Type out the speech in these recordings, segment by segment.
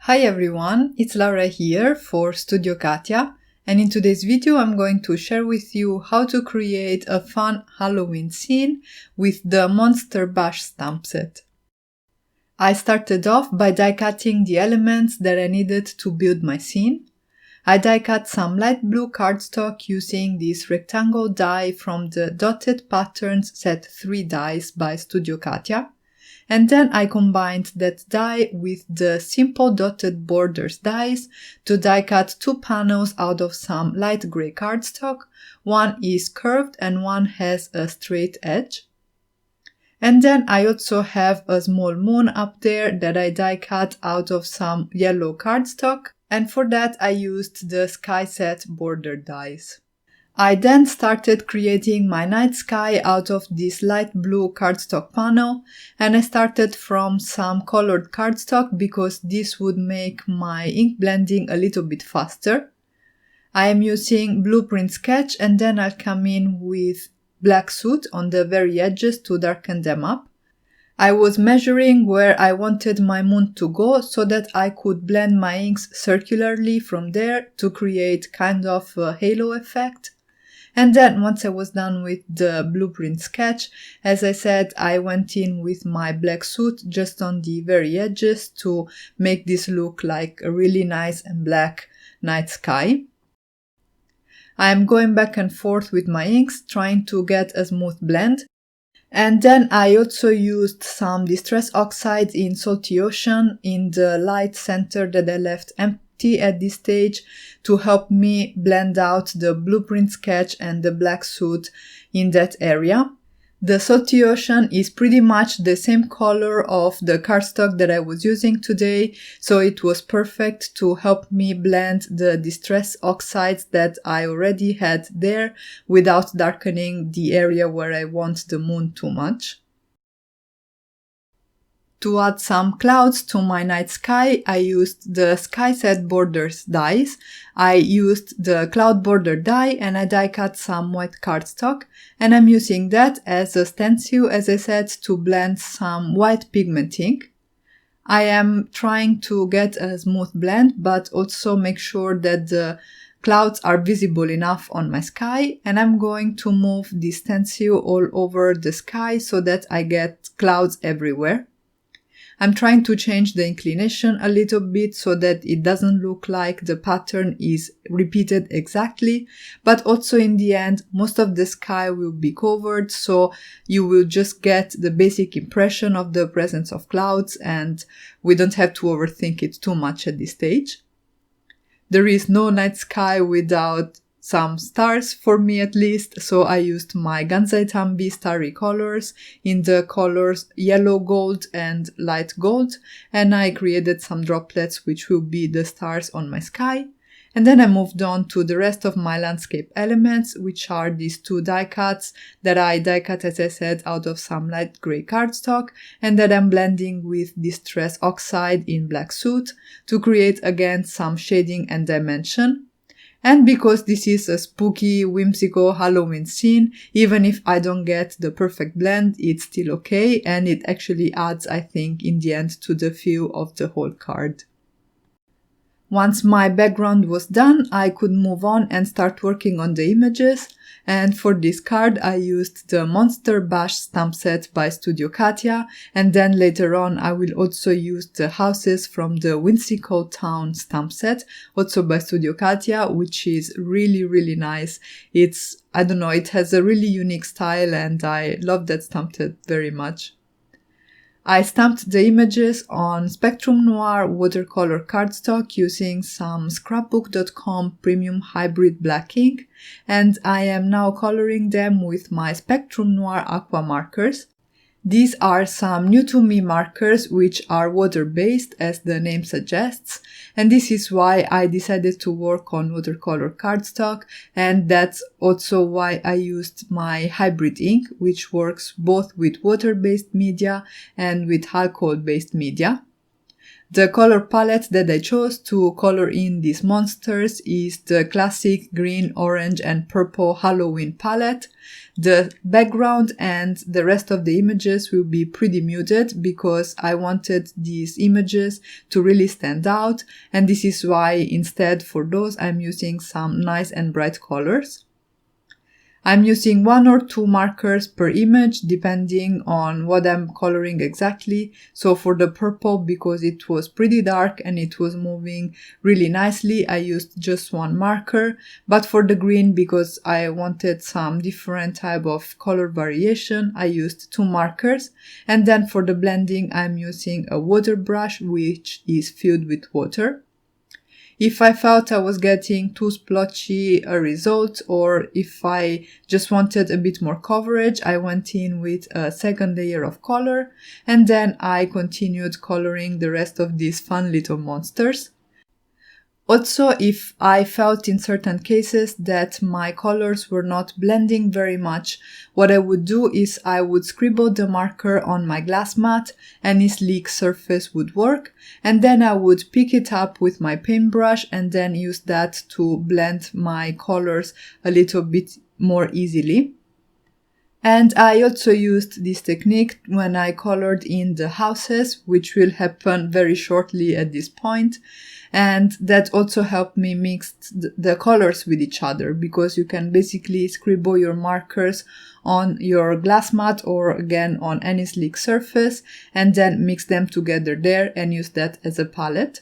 Hi everyone, it's Laura here for Studio Katia, and in today's video I'm going to share with you how to create a fun Halloween scene with the Monster Bash stamp set. I started off by die cutting the elements that I needed to build my scene. I die cut some light blue cardstock using this rectangle die from the Dotted Patterns Set 3 dies by Studio Katia. And then I combined that die with the simple dotted borders dies to die cut two panels out of some light gray cardstock. One is curved and one has a straight edge. And then I also have a small moon up there that I die cut out of some yellow cardstock. And for that I used the sky set border dies. I then started creating my night sky out of this light blue cardstock panel, and I started from some colored cardstock because this would make my ink blending a little bit faster. I am using Blueprint Sketch and then I'll come in with black Soot on the very edges to darken them up. I was measuring where I wanted my moon to go so that I could blend my inks circularly from there to create kind of a halo effect. And then once I was done with the blueprint sketch, as I said, I went in with my black Soot just on the very edges to make this look like a really nice and black night sky. I am going back and forth with my inks, trying to get a smooth blend. And then I also used some Distress Oxides in Salty Ocean in the light center that I left empty at this stage to help me blend out the blueprint sketch and the black Soot in that area. The Salty Ocean is pretty much the same color of the cardstock that I was using today, so it was perfect to help me blend the Distress Oxides that I already had there without darkening the area where I want the moon too much. To add some clouds to my night sky, I used the Sky Set Borders dies. I used the cloud border die and I die cut some white cardstock, and I'm using that as a stencil, as I said, to blend some white pigment ink. I am trying to get a smooth blend, but also make sure that the clouds are visible enough on my sky, and I'm going to move the stencil all over the sky so that I get clouds everywhere. I'm trying to change the inclination a little bit so that it doesn't look like the pattern is repeated exactly, but also in the end, most of the sky will be covered, so you will just get the basic impression of the presence of clouds, and we don't have to overthink it too much at this stage. There is no night sky without some stars, for me at least, so I used my Gansai Tambi starry colors in the colors yellow gold and light gold, and I created some droplets which will be the stars on my sky. And then I moved on to the rest of my landscape elements, which are these two die cuts that I die cut, as I said, out of some light gray cardstock, and that I'm blending with Distress Oxide in black Soot to create again some shading and dimension. And because this is a spooky, whimsical Halloween scene, even if I don't get the perfect blend, it's still okay, and it actually adds, I think, in the end to the feel of the whole card. Once my background was done, I could move on and start working on the images, and for this card I used the Monster Bash stamp set by Studio Katia, and then later on I will also use the houses from the Whimsical Town stamp set, also by Studio Katia, which is really nice. It has a really unique style and I love that stamp set very much. I stamped the images on Spectrum Noir watercolor cardstock using some scrapbook.com premium hybrid black ink, and I am now coloring them with my Spectrum Noir Aqua markers. These are some new to me markers which are water-based, as the name suggests, and this is why I decided to work on watercolor cardstock, and that's also why I used my hybrid ink, which works both with water-based media and with alcohol-based media. The color palette that I chose to color in these monsters is the classic green, orange and purple Halloween palette. The background and the rest of the images will be pretty muted because I wanted these images to really stand out, and this is why instead for those I'm using some nice and bright colors. I'm using 1 or 2 markers per image depending on what I'm coloring exactly. So for the purple, because it was pretty dark and it was moving really nicely, I used just 1 marker. But for the green, because I wanted some different type of color variation, I used 2 markers. And then for the blending, I'm using a water brush which is filled with water. If I felt I was getting too splotchy a result, or if I just wanted a bit more coverage, I went in with a second layer of color, and then I continued coloring the rest of these fun little monsters. Also, if I felt in certain cases that my colors were not blending very much, what I would do is I would scribble the marker on my glass mat, any sleek surface would work, and then I would pick it up with my paintbrush and then use that to blend my colors a little bit more easily. And I also used this technique when I colored in the houses, which will happen very shortly at this point. And that also helped me mix the colors with each other, because you can basically scribble your markers on your glass mat or again on any sleek surface and then mix them together there and use that as a palette.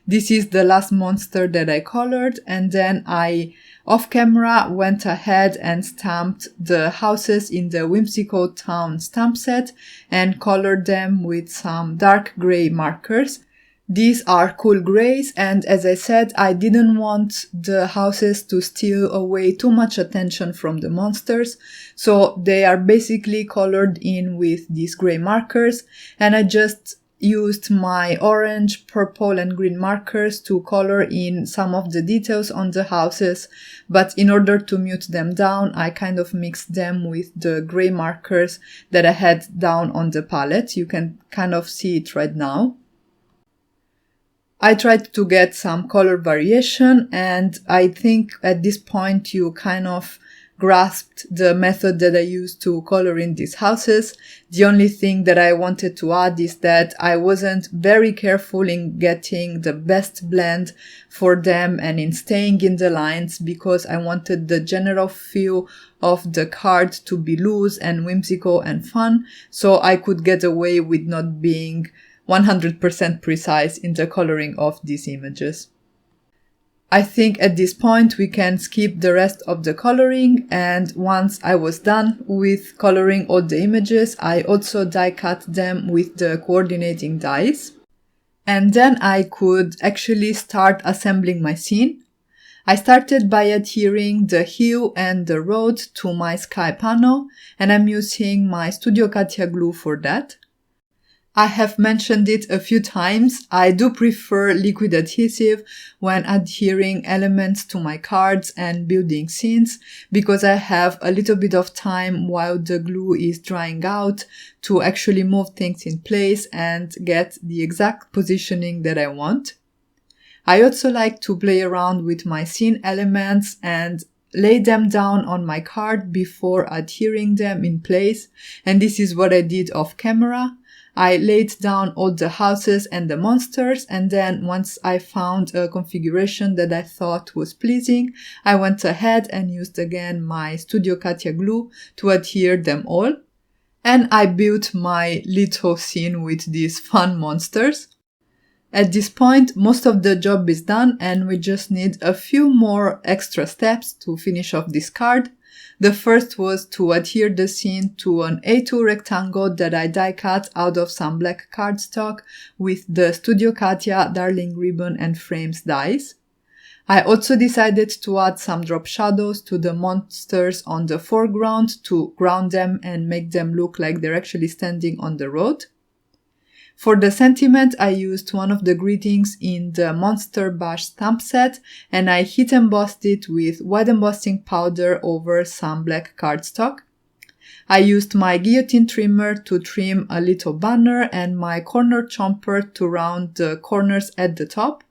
This is the last monster that I colored, and then I off camera went ahead and stamped the houses in the Whimsical Town stamp set and colored them with some dark gray markers. These are cool grays, and as I said, I didn't want the houses to steal away too much attention from the monsters, so they are basically colored in with these gray markers, and I just used my orange, purple and green markers to color in some of the details on the houses, but in order to mute them down, I kind of mixed them with the gray markers that I had down on the palette. You can kind of see it right now. I tried to get some color variation, and I think at this point you kind of grasped the method that I used to color in these houses. The only thing that I wanted to add is that I wasn't very careful in getting the best blend for them and in staying in the lines, because I wanted the general feel of the card to be loose and whimsical and fun, so I could get away with not being 100% precise in the coloring of these images. I think at this point we can skip the rest of the coloring, and once I was done with coloring all the images, I also die cut them with the coordinating dies. And then I could actually start assembling my scene. I started by adhering the hill and the road to my sky panel, and I'm using my Studio Katia glue for that. I have mentioned it a few times, I do prefer liquid adhesive when adhering elements to my cards and building scenes, because I have a little bit of time while the glue is drying out to actually move things in place and get the exact positioning that I want. I also like to play around with my scene elements and lay them down on my card before adhering them in place, and this is what I did off camera. I laid down all the houses and the monsters, and then once I found a configuration that I thought was pleasing, I went ahead and used again my Studio Katia glue to adhere them all. And I built my little scene with these fun monsters. At this point, most of the job is done and we just need a few more extra steps to finish off this card. The first was to adhere the scene to an A2 rectangle that I die cut out of some black cardstock with the Studio Katia Darling Ribbon and Frames dies. I also decided to add some drop shadows to the monsters on the foreground to ground them and make them look like they're actually standing on the road. For the sentiment, I used one of the greetings in the Monster Bash stamp set, and I heat embossed it with white embossing powder over some black cardstock. I used my guillotine trimmer to trim a little banner and my corner chomper to round the corners at the top.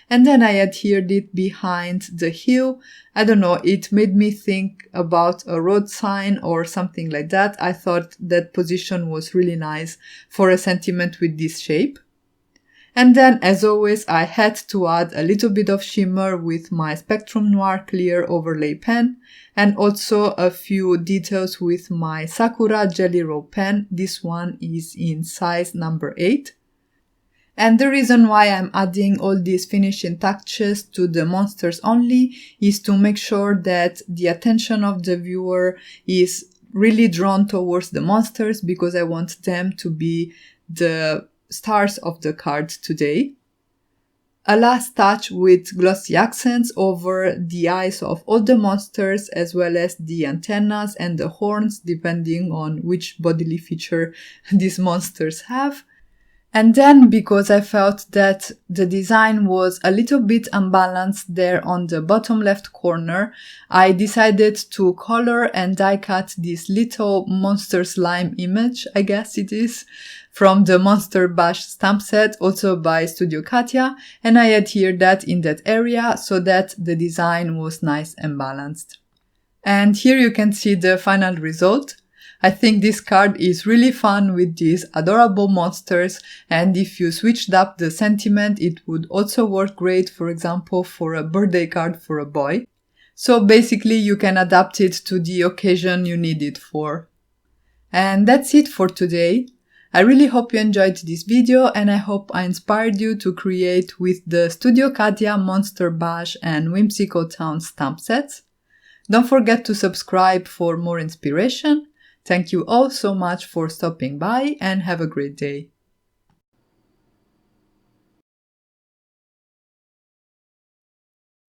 And then I adhered it behind the heel. I don't know, it made me think about a road sign or something like that. I thought that position was really nice for a sentiment with this shape. And then, as always, I had to add a little bit of shimmer with my Spectrum Noir clear overlay pen, and also a few details with my Sakura Jelly Roll pen. This one is in size number 8. And the reason why I'm adding all these finishing touches to the monsters only is to make sure that the attention of the viewer is really drawn towards the monsters, because I want them to be the stars of the card today. A last touch with glossy accents over the eyes of all the monsters, as well as the antennas and the horns, depending on which bodily feature these monsters have. And then, because I felt that the design was a little bit unbalanced there on the bottom left corner, I decided to color and die cut this little monster slime image, I guess it is, from the Monster Bash stamp set, also by Studio Katia, and I adhered that in that area so that the design was nice and balanced. And here you can see the final result. I think this card is really fun with these adorable monsters, and if you switched up the sentiment, it would also work great, for example, for a birthday card for a boy. So basically you can adapt it to the occasion you need it for. And that's it for today. I really hope you enjoyed this video, and I hope I inspired you to create with the Studio Katia Monster Bash and Whimsical Town stamp sets. Don't forget to subscribe for more inspiration. Thank you all so much for stopping by, and have a great day.